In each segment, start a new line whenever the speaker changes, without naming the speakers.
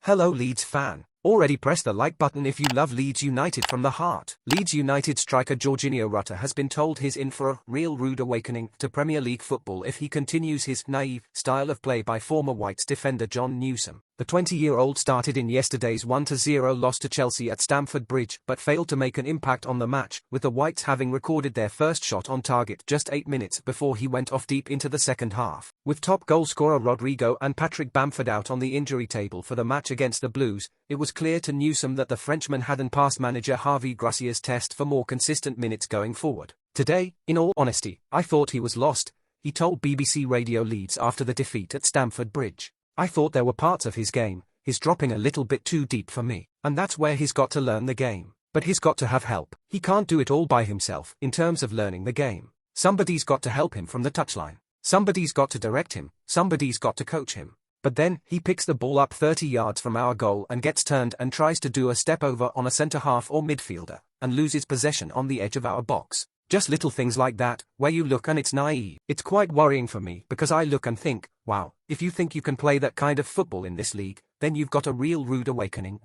Hello Leeds fan. Already press the like button if you love Leeds United from the heart. Leeds United striker Jorginho Rutter has been told he's in for a real rude awakening to Premier League football if he continues his naive style of play by former Whites defender John Newsom. The 20-year-old started in yesterday's 1-0 loss to Chelsea at Stamford Bridge but failed to make an impact on the match, with the Whites having recorded their first shot on target just 8 minutes before he went off deep into the second half. With top goalscorer Rodrigo and Patrick Bamford out on the injury table for the match against the Blues, it was clear to Newsom that the Frenchman hadn't passed manager Javi Gracia's test for more consistent minutes going forward. "Today, in all honesty, I thought he was lost," he told BBC Radio Leeds after the defeat at Stamford Bridge. "I thought there were parts of his game, he's dropping a little bit too deep for me, and that's where he's got to learn the game. But he's got to have help. He can't do it all by himself in terms of learning the game. Somebody's got to help him from the touchline. Somebody's got to direct him, somebody's got to coach him." But then, he picks the ball up 30 yards from our goal and gets turned and tries to do a step over on a centre-half or midfielder, and loses possession on the edge of our box. Just little things like that, where you look and it's naive. It's quite worrying for me because I look and think, wow, if you think you can play that kind of football in this league, then you've got a real rude awakening.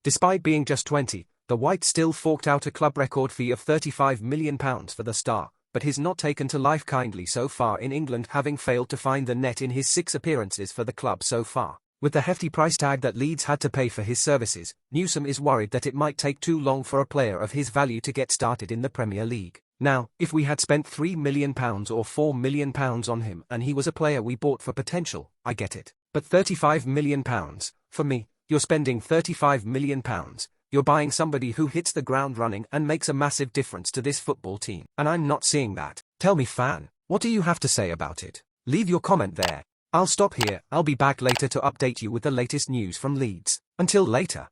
Despite being just 20, the Whites still forked out a club record fee of £35 million for the star, but he's not taken to life kindly so far in England, having failed to find the net in his 6 appearances for the club so far. With the hefty price tag that Leeds had to pay for his services, Newsom is worried that it might take too long for a player of his value to get started in the Premier League. Now, if we had spent £3 million or £4 million on him and he was a player we bought for potential, I get it. But £35 million, for me, you're spending £35 million. You're buying somebody who hits the ground running and makes a massive difference to this football team. And I'm not seeing that. Tell me fan, what do you have to say about it? Leave your comment there. I'll stop here, I'll be back later to update you with the latest news from Leeds. Until later.